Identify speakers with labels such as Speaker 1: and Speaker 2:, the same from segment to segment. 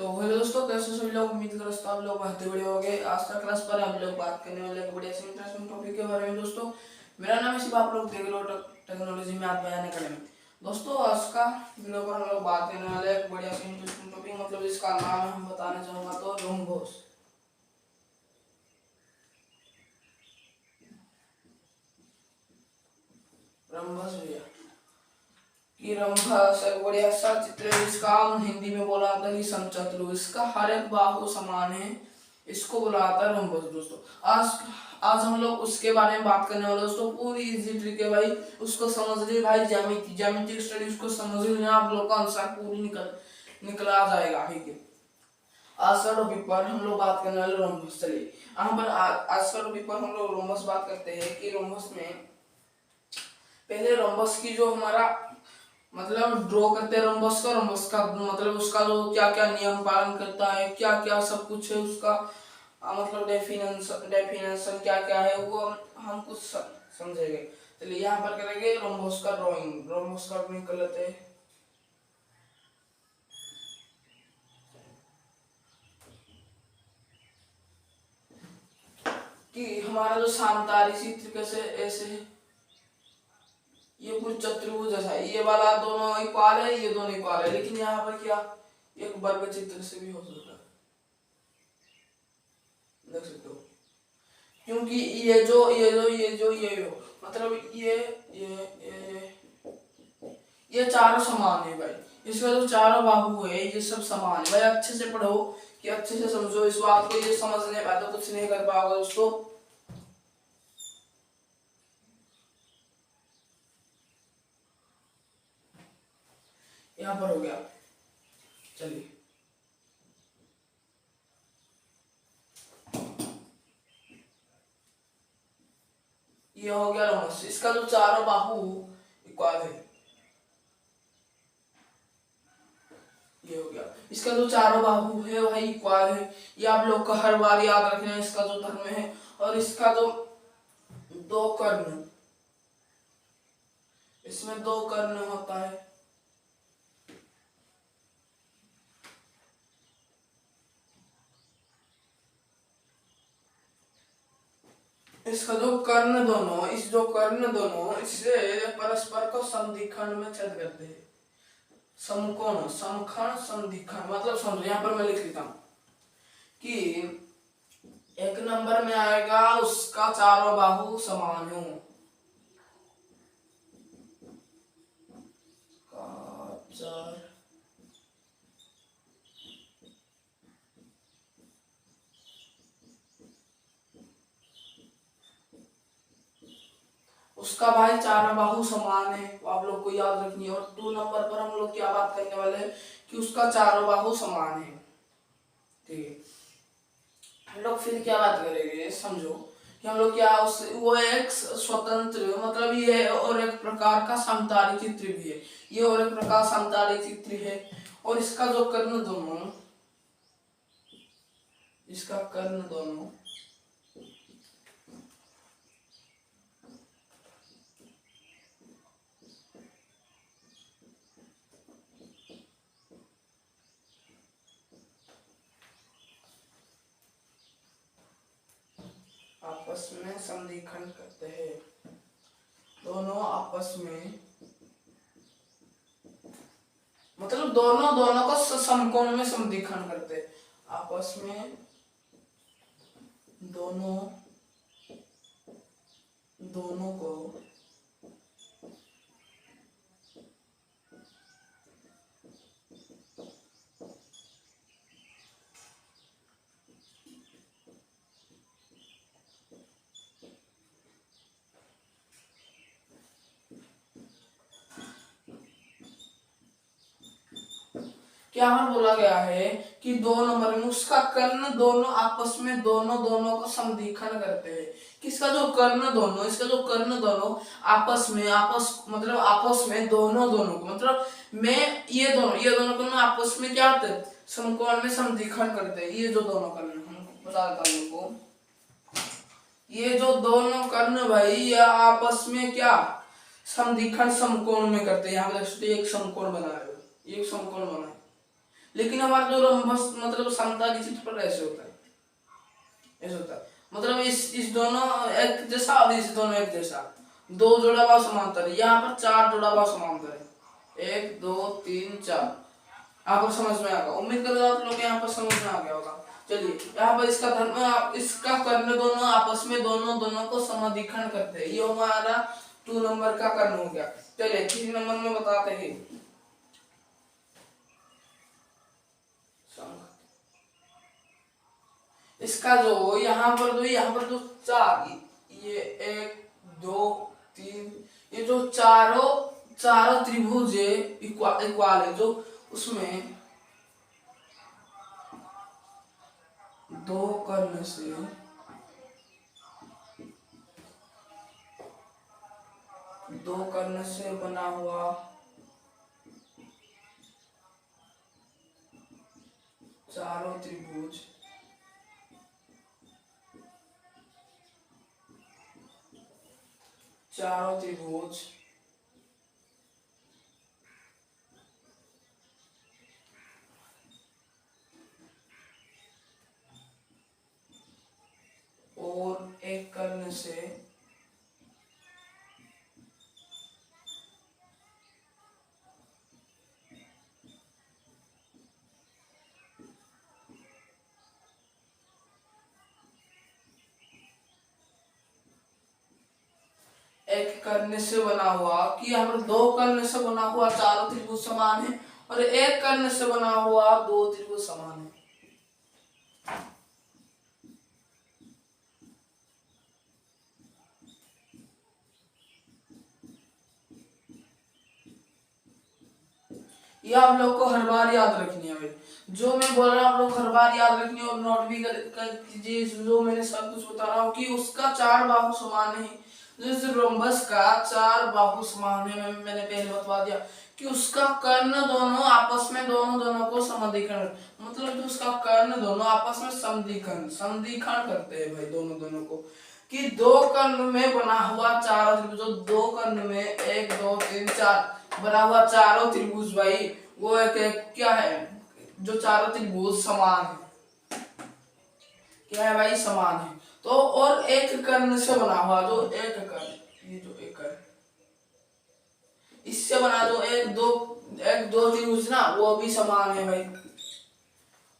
Speaker 1: तो हेलो दोस्तों, कैसे सभी लोग। उम्मीद करता हूँ आप लोग बहुत बढ़िया हो गए। आज का क्लास पर हम लोग बात करने वाले एक बढ़िया से इंटरेस्टिंग टॉपिक के बारे में। दोस्तों मेरा नाम है शिव, आप लोग देख लो टेक्नोलॉजी में आप बयान करेंगे। दोस्तों आज का वीडियो पर हम लोग बात करने वाले एक बढ़िया से इंटरेस्टिंग टॉपिक, मतलब इसका नाम हम बताना चाहूंगा तो रोम्बस। रंभस भैया कि रंभस एक बढ़िया सा चित्र है। इसका हम हिंदी में बोला था कि समचतुर, इसका हर एक बाहु समान है, इसको बोला जाता है रंभस। दोस्तों आज आज हम लोग उसके बारे में बात करने वाले। दोस्तों पूरी इजी ट्रिक है भाई, उसको समझ लिए भाई। ज्यामिति स्टडी उसको समझ लिए, आप लोग का आंसर पूरी निकला जाएगा। ठीक है, आज का टॉपिक पर हम लोग बात करने वाले रोम्बस। चलिए यहाँ पर आज का टॉपिक पर हम लोग रोम्बस बात करते हैं कि रोम्बस में पहले रोम्बस की जो हमारा मतलब ड्रॉ करते हैं रोम्बस का मतलब उसका जो क्या क्या नियम पालन करता है, क्या क्या सब कुछ है उसका मतलब डेफिनेशन क्या क्या है, वो हम कुछ समझेंगे। चलिए यहाँ पर करेंगे रोम्बस का ड्राइंग कर लेते हैं। कि हमारा जो सामतारी चित्र कैसे ऐसे है, ये कुछ चतुर्भुज जैसा है, ये वाला दोनों इक्वल है, ये दोनों इक्वल है, लेकिन यहाँ पर क्या एक वर्ग चित्र से भी हो सकता है, देख सकते हो। क्योंकि ये हो मतलब ये चारों समान है भाई। इसका जो चारों बाहु है ये सब समान है भाई। अच्छे से पढ़ो कि अच्छे से समझो इस बात को, ये समझने पाए तो कुछ नहीं कर पाओगे दोस्तों। यहाँ पर हो गया। चलिए ये हो गया रोमस, इसका जो चारों बाहु इक्वल है, ये हो गया। इसका जो चारों बाहु है वही इक्वल है, ये आप लोग को हर बार याद रखना है। इसका जो धर्म है और इसका जो दो कर्ण, इसमें दो कर्ण होता है, इसका जो कर्ण दोनों, इस जो कर्ण दोनों इससे परस्पर को समद्विखंड में छेद करते हैं। समकोण समखंड समद्विखंड मतलब समझो, यहाँ पर मैं लिख देता हूं कि एक नंबर में आएगा उसका चारों बाहु समान हो, उसका भाई चारों बाहु समान है, वो आप लोग को याद रखनी है। और 2 नंबर पर हम लोग क्या बात करने वाले हैं कि उसका चारों बाहु समान है। ठीक है, हम लोग फिर क्या बात करेंगे समझो कि हम लोग क्या उस वो एक स्वतंत्र मतलब ये और एक प्रकार का समतारी चित्र भी है, ये और एक प्रकार समतारी चित्र है। और इसका जो कर्ण दोनों, इसका कर्ण दोनों आपस में समद्विखंड करते हैं, दोनों आपस में मतलब दोनों दोनों को समकोण में समद्विखंड करते हैं आपस में, दोनों दोनों को क्या हमें बोला गया है कि 2 नंबर में उसका कर्ण दोनों आपस में दोनों दोनों को समद्विखंड करते हैं। किसका जो कर्ण दोनों, इसका जो कर्ण दोनों आपस में मतलब आपस में दोनों दोनों को मतलब में ये दोनों कर्ण आपस में क्या होते हैं, समकोण में समद्विखंड करते हैं। ये जो दोनों कर्ण हमको बता देता हूं लोगों, ये जो दोनों कर्ण भाई ये आपस में क्या समद्विखंड समकोण में करते हैं। यहाँ पे एक समकोण बना है, एक समकोण बना है। लेकिन हमारा जो रंभस मतलब समता की चित्रपट ऐसे होता है, ऐसे होता है, मतलब इस दोनों एक जैसा और इस दोनों एक जैसा, दो जोड़ा भाव समांतर है, यहाँ पर चार जोड़ा भाव समांतर है, एक दो तीन चार। यहाँ पर समझ में आ गया, उम्मीद करता हूँ आप लोग यहाँ पर समझ में आ गया होगा। चलिए यहाँ पर इसका धर्म, इसका कर्ण दोनों आपस में दोनों को समधिखंड करते हैं, ये हमारा 2 नंबर का कर्ण हो गया। चलिए 3 नंबर में बताते हैं। इसका जो यहाँ पर जो चार, ये एक दो तीन, ये जो चारों त्रिभुज है इक्वाल है, जो उसमें दो कर्ण से बना हुआ चारों त्रिभुज और एक कर्ण से बना हुआ, कि यहाँ पर दो कर्ण से बना हुआ चारों त्रिभुज समान है, और एक कर्ण से बना हुआ दो त्रिभुज समान है। ये आप लोग को हर बार याद रखनी है भाई, जो मैं बोल रहा हूँ आप लोग हर बार याद रखनी है, और नोट भी कर कीजिए जो मैंने सब कुछ बता रहा हूँ, कि उसका चार बाहु समान है, जैसे रोम्बस का चार बाहु समान है, मैंने पहले बता दिया कि उसका कर्ण दोनों आपस में दोनों को समधिखंड, मतलब जो उसका कर्ण दोनों आपस में समधिखंड करते हैं भाई दोनों को, कि दो कर्ण में बना हुआ चारों त्रिभुज, दो कर्ण में एक दो तीन चार बना हुआ चारों त्रिभुज भाई, वो एक क्या है, जो चारों त्रिभुज समान है, क्या है भाई, समान है। तो और एक कर्ण से बना हुआ जो एक कर्ण, ये जो एक कर्ण इससे बना जो एक दो त्रिभुज ना, वो भी समान है भाई।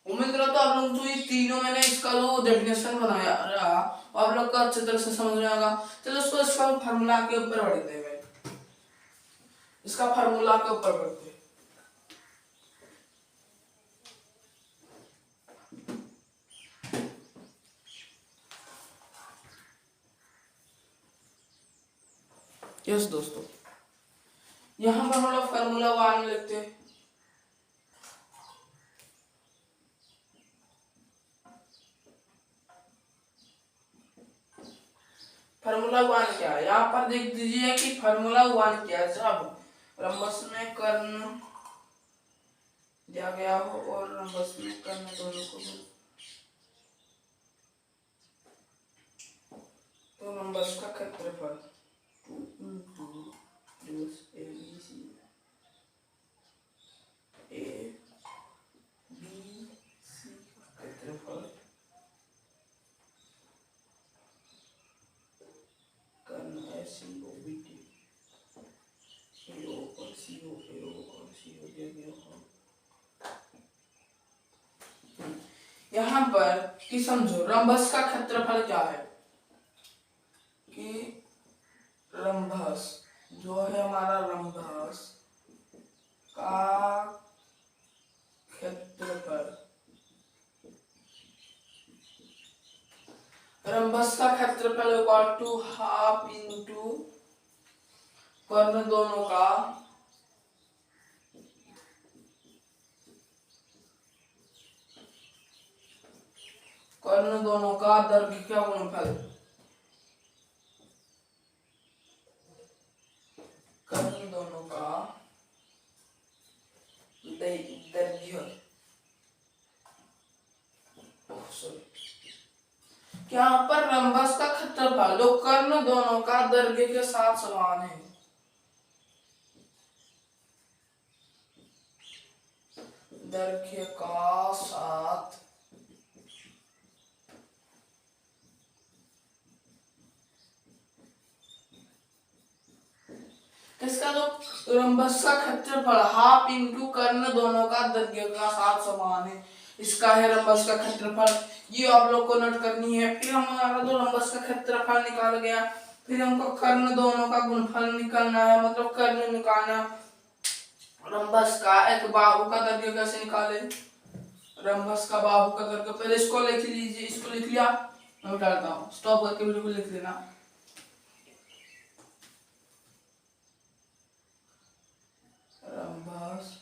Speaker 1: उम्मीद करता हूँ आप लोग जो ये तीनों मैंने इसका जो डेफिनेशन बनाया रहा, आप लोग का अच्छी तरह से समझ में आएगा। चलो इसका फार्मूला के ऊपर बढ़ते हैं भाई, इसका फार्मूला के ऊपर बढ़ते हैं। यस दोस्तों, यहाँ पर हम लोग फार्मूला 1 लिखते हैं। फार्मूला 1 क्या है, यहाँ पर देख दीजिए कि फार्मूला 1 क्या है। जब रंबस में कर्ण दिया गया हो और रंबस में कर्ण दोनों को, तो रंबस का क्षेत्रफल 2 into ABC का क्षेत्रफल कर्ण SCOBD AO और CO AO और CO दिया गया हो। यहाँ पर कि समझो रंबस का क्षेत्रफल क्या है, कि रंबस जो है हमारा रंबस का क्षेत्रफल, रंबस का क्षेत्रफल इक्वल टू हाफ इंटू कर्ण दोनों का दैर्घ्य का गुणनफल, कर्ण दोनों का दैर्घ्य, यहाँ पर रंबस का क्षेत्रफल जो कर्ण दोनों का दैर्घ्य के साथ समान है, दैर्घ्य का साथ इसका जो रंबस का क्षेत्रफल हाफ इंटू कर्ण दोनों का दैर्घ्य का साथ समान है। इसका है रंबस का क्षेत्रफल, ये आप लोग को नोट करनी है। फिर हमारा जो रंबस का क्षेत्रफल निकाल गया, फिर हमको कर्ण दोनों का गुणनफल निकालना है, मतलब कर्ण निकालना। रंबस का एक बाहु का दैर्घ्य कैसे निकाले, रंबस का बाहु का दैर्घ्य, पहले इसको लिख लीजिए, इसको लिख लिया, मैं डालता हूँ, स्टॉप करके वीडियो को लिख लेना। रंबस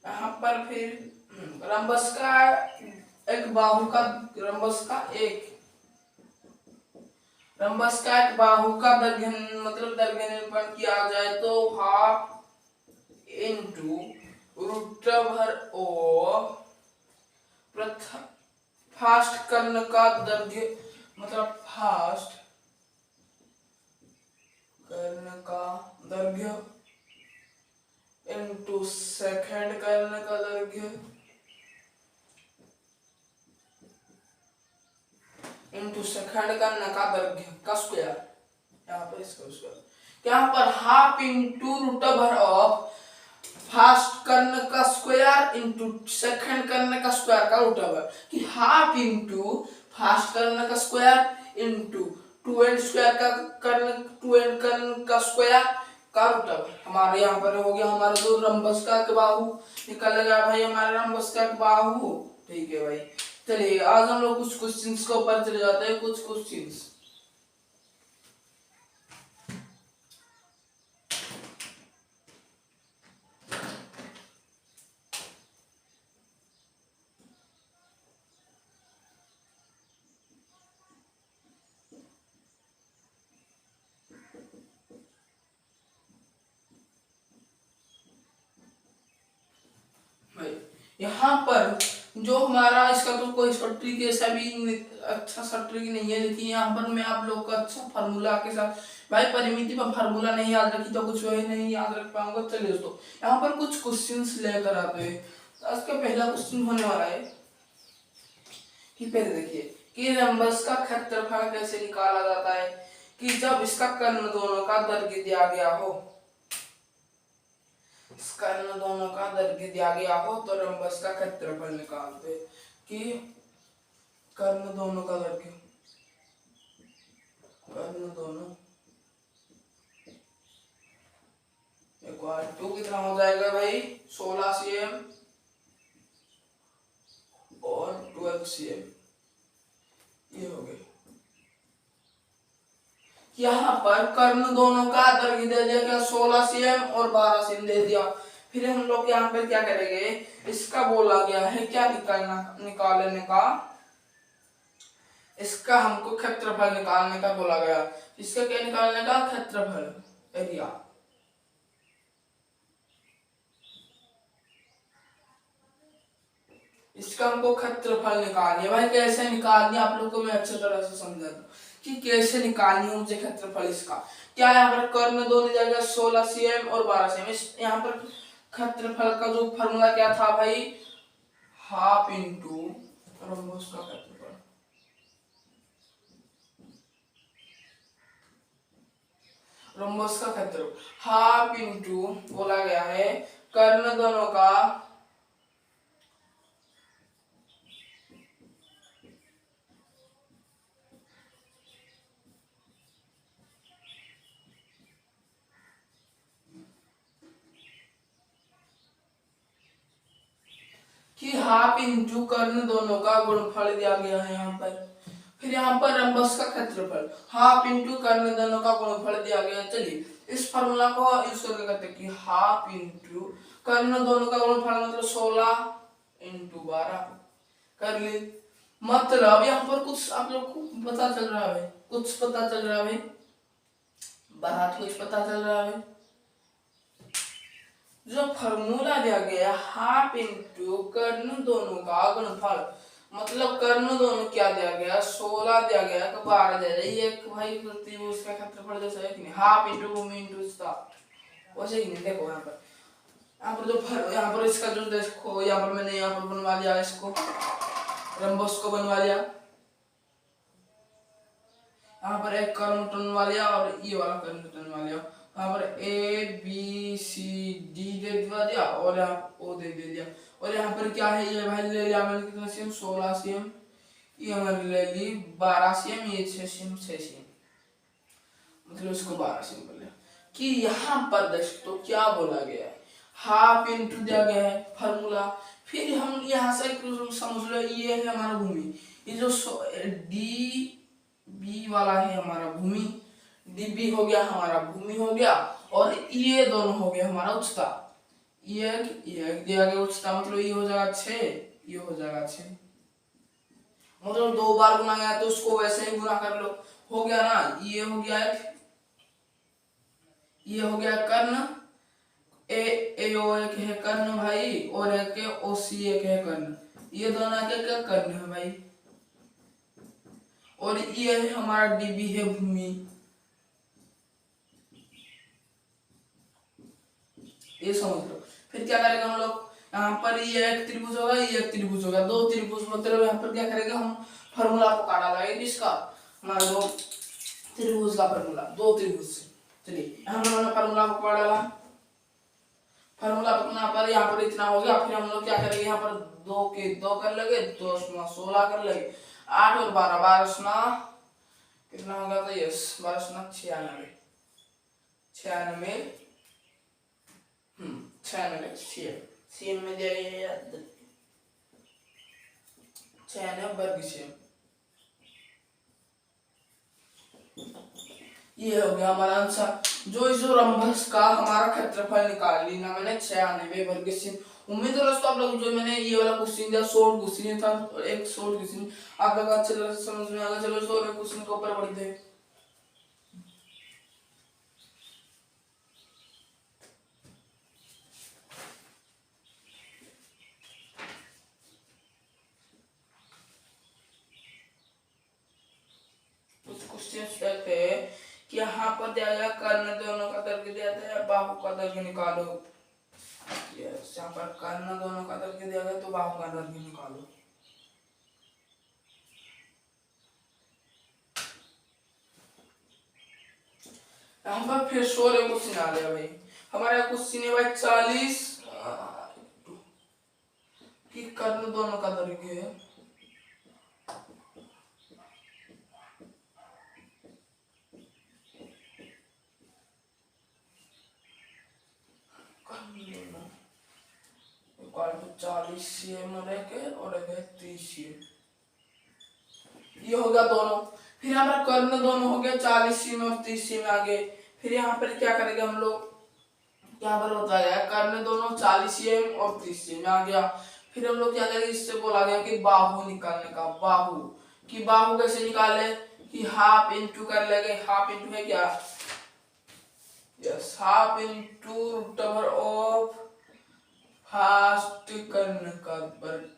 Speaker 1: यहाँ पर फिर रंबस का एक बाहु का रंबस का एक बाहु का दैर्घ्य मतलब दैर्घ्य निरूपण किया जाए तो half into root over of first कर्ण का दैर्घ्य मतलब फर्स्ट कर्ण का दैर्घ्य इंटू सेकंड कर्ण का दैर्घ्य इंटू सेकंड कर्ण का दैर्घ्य का स्क्वायर। यहाँ पर इसका स्क्वायर, यहाँ पर half into root over of first कर्ण का स्क्वायर इंटू सेकंड कर्ण का स्क्वायर का रूट ओवर, कि हाफ इंटू फर्स्ट कर्ण का स्क्वायर इंटू 2n स्क्वायर का कर्ण 2n कर्ण का स्क्वायर का रूट ओवर। हमारे यहाँ पर हो गया हमारा जो रंबस का बाहु निकल गया भाई, हमारा रंबस का बाहु। ठीक है भाई, चलिए आज हम लोग कुछ क्वेश्चंस के ऊपर चले जाते हैं। कुछ क्वेश्चंस यहाँ पर जो हमारा इसका तो कोई शॉर्ट ट्रिक ऐसा भी अच्छा शॉर्ट ट्रिक नहीं है, लेकिन यहाँ पर मैं आप लोग का अच्छा फार्मूला के साथ, भाई परिमिति पर फार्मूला नहीं याद रखी तो कुछ वही नहीं याद रख पाऊंगा। चलिए दोस्तों यहाँ पर कुछ क्वेश्चंस लेकर आते हैं। तो आज का पहला क्वेश्चन होने वाला है कि पहले देखिए कि रंबस का क्षेत्रफल कैसे निकाला जाता है, कि जब इसका कर्ण दोनों का दैर्घ्य दिया गया हो, कर्ण दोनों का दैर्घ्य दिया गया हो तो रंबस का क्षेत्रफल निकालते, कि कर्ण दोनों का दैर्घ्य, कर्ण दोनों इक्वल टू कितना हो जाएगा भाई 16 cm और 12 cm, ये हो गए। यहाँ पर कर्ण दोनों का दैर्घ्य दे दिया क्या 16 cm और 12 cm दे दिया। फिर हम लोग यहाँ पर क्या करेंगे, इसका बोला गया है क्या निकालने का, इसका हमको क्षेत्रफल निकालने का बोला गया। इसका क्या निकालने का, क्षेत्रफल एरिया। इसका हमको क्षेत्रफल निकालनी है भाई। कैसे निकालनी है आप लोग को मैं अच्छी तरह से समझा दूं कि कैसे निकालनी है मुझे क्षेत्रफल इसका। क्या यहाँ पर कर्ण दो दी जाएगा 16 cm और 12 cm। इस यहाँ पर क्षेत्रफल का जो फॉर्मूला क्या था भाई, हाफ इंटू रंबस का क्षेत्रफल, रंबस का क्षेत्रफल हाफ इंटू बोला गया है कर्ण दोनों का कि हाफ इंटू कर्ण दोनों का गुणनफल दिया गया है यहाँ पर। फिर यहाँ पर रंबस का क्षेत्रफल हाफ इंटू कर्ण दोनों का गुणनफल दिया गया। चलिए इस फार्मूला को यूज करके करते हैं कि हाफ इंटू कर्ण दोनों का गुणनफल मतलब 16 इंटू 12 कर ली। मतलब यहाँ पर कुछ आप लोग को पता चल रहा है, कुछ पता चल रहा है, बात कुछ पता चल रहा है। जो फार्मूला दिया गया हाफ इंटू कर्ण दोनों का गुणनफल, मतलब कर्ण दोनों क्या दिया गया, 16 दिया गया तो 12 दिया गया। ये एक भाई त्रिभुज का क्षेत्रफल जैसा है कि नहीं, हाफ इंटू भूमि इंटू विस्तार, वैसे कि नहीं। देखो यहाँ पर जो यहाँ पर इसका जो देखो, यहाँ पर मैंने यहाँ पर बनवा लिया इसको, रंबस को बनवा लिया। यहाँ पर एक कर्म बनवा लिया और ये वाला कर्म बनवा लिया। यहाँ पर ए बी सी डी दे दिया और यहाँ ओ दे दिया। और यहाँ पर क्या है, ये भाई ले लिया मैंने कितना सीएम, 16 सीएम। ये हमारे ले ली 12 सीएम, ये 6 सीएम, 6 सीएम, मतलब इसको 12 सीएम कर लिया। कि यहाँ पर दोस्तों क्या बोला गया है, हाफ इंटू दिया गया है फार्मूला। फिर हम यहाँ से समझ लो ये है हमारा भूमि, ये जो डी बी वाला है हमारा भूमि, डी बी हो गया हमारा भूमि हो गया, और ये दोनों हो गया हमारा उच्चता। ये दिया गया उच्चता, मतलब ये हो जाएगा 6, ये हो जाएगा 6, मतलब 2 बार गुना गया तो उसको वैसे ही गुना कर लो, हो गया ना। ये हो गया एक, ये हो गया कर्ण, ए ओ एक है कर्ण भाई, और एक ओ सी एक है कर्ण, ये दोनों के क्या कर्ण है भाई। और ये है हमारा डीबी है भूमि, ये समझ लो। फिर क्या करेंगे हम लोग, यहाँ पर ये एक त्रिभुज होगा, ये एक त्रिभुज होगा, 2 त्रिभुज, मतलब यहाँ पर क्या करेंगे हम, फार्मूला को काटा लाएंगे किसका, हमारा जो त्रिभुज का फार्मूला, 2 त्रिभुज से। चलिए यहाँ पर मैंने फार्मूला को काटा ला, फार्मूला अपना पर यहाँ पर इतना हो गया। फिर हम लोग क्या करेंगे, यहाँ पर 2 के 2 कर लेंगे, 2 16 कर लेंगे, 8 और 12, 12 कितना होगा, तो यस 12 96, 96, 96 सीएम में दिया गया याद, 96 वर्ग सीएम। ये हो गया हमारा आंसर। जो इस रंभस का हमारा क्षेत्रफल निकाल ली ना मैंने, 96 वर्ग सीएम। उम्मीद है दोस्तों आप लोग, जो मैंने ये वाला क्वेश्चन दिया, शॉर्ट क्वेश्चन था, एक शॉर्ट क्वेश्चन आप लोग अच्छे तरह से समझ में आ गया। चलो इसको क्वेश्चन के ऊपर बढ़ते हैं। कि यहाँ पर दिया गया कर्ण दोनों का दर्घ्य दिया था, बाहु का दर्घ्य निकालो। यहाँ पर कर्ण दोनों का दर्घ्य दिया गया तो बाहु का दर्घ्य निकालो। यहाँ पर फिर 16 क्वेश्चन आ गया भाई, हमारा क्वेश्चन है भाई 40 कि कर्ण दोनों का दर्घ्य है, इक्वल टू 40 सीएम और एक 30 सीएम, ये हो गया दोनों। फिर हमारा कर्ण दोनों हो गया 40 सीएम और 30 सीएम आगे। फिर यहाँ पर क्या करेंगे हम लोग, यहाँ पर बताया गया कर्ण दोनों 40 सीएम और 30 सीएम आ गया। फिर हम लोग क्या करेंगे, इससे बोला गया कि बाहु निकालने का, बाहु कि बाहु कैसे निकाले, कि हाफ इंटू कर लेंगे, हाफ इंटू है क्या, yes half into root over of first कर्ण का वर्ग,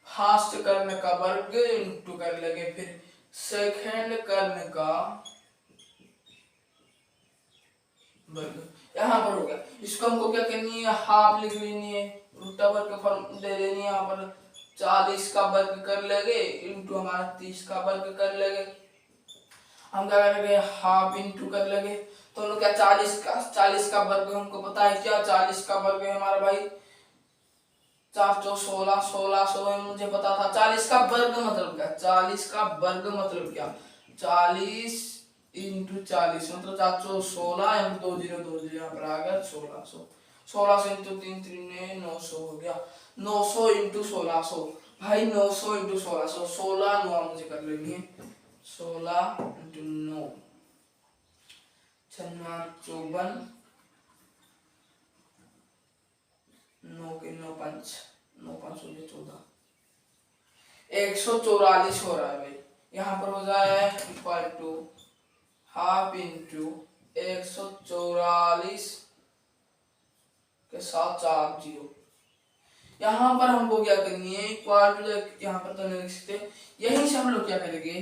Speaker 1: फर्स्ट कर्ण का वर्ग इंटू कर लेंगे, फिर सेकंड कर्ण का वर्ग, यहाँ पर हो गया। इसको हमको क्या करनी है, हाफ लिख लेनी है, रूट ओवर का फॉर्म दे देनी है। यहाँ पर 40 का वर्ग कर लेंगे इंटू हमारा 30 का वर्ग कर लेंगे। हम क्या करेंगे, हाफ इंटू कर लेंगे, तो हम लोग क्या 40 का वर्ग हमको पता है क्या, 40 का वर्ग है हमारा भाई 4 चौ 16, 1600 मुझे पता था। 40 का वर्ग मतलब क्या, 40 का वर्ग मतलब क्या, 40 इंटू 40 मतलब 4 चौ 16 2 0 2 0, यहाँ पर आ गया 1600, 1600 इंटू 3 3 900 हो गया, 900 इंटू 1600 भाई, 900 इंटू 1600, 16 9 मुझे कर लेनी है, 16 इंटू 9 54, 9 के 9 5 9 5 14, 144 हो रहा है भाई। यहाँ पर हो जाए इक्वल टू हाफ इंटू 144 के साथ 4 0, यहाँ पर हमको क्या करनी है, इक्वल टू द, यहाँ पर तो नहीं लिख सकते, यहीं से हम लोग क्या करेंगे,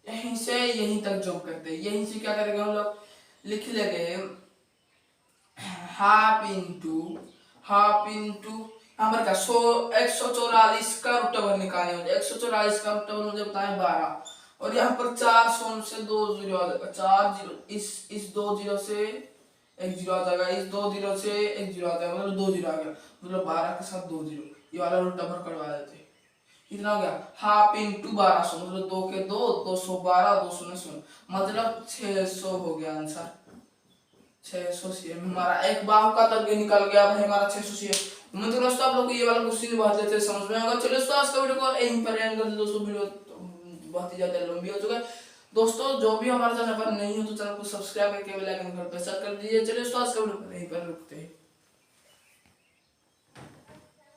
Speaker 1: यहीं से यहीं तक जॉब करते हैं, यहीं से क्या करेंगे हम लोग, लिख लेंगे हाफ इंटू यहाँ पर क्या 144 का रूट ओवर निकालने होते, 144 का रूट ओवर मुझे बताएं 12, और यहाँ पर 400 से 2 जीरो आ जाएगा, 4 जीरो, इस 2 जीरो से एक जीरो आ जाएगा, इस 2 जीरो से एक जीरो आ जाएगा, मतलब 2 जीरो आ गया, मतलब 12 के साथ 2 जीरो, ये वाला रूट ओवर करवा देते हैं। कितना हो गया, हाफ इंटू 1200, मतलब 2 के 2, 212, 200, मतलब 600 हो गया आंसर, 600 सीएम हमारा एक बाहु का तर्क निकल गया भाई हमारा 600 सीएम। मतलब दोस्तों आप लोग को ये वाला क्वेश्चन बहुत अच्छे से समझ में आएगा। चलिए दोस्तों आज का वीडियो को यहीं पर एंड कर दो दोस्तों, वीडियो बहुत ही ज्यादा लंबी हो चुका है दोस्तों। जो भी हमारे चैनल पर नहीं हो तो चैनल को सब्सक्राइब करके बेल आइकन पर प्रेस कर दीजिए। चलिए दोस्तों आज का वीडियो यहीं पर रुकते हैं।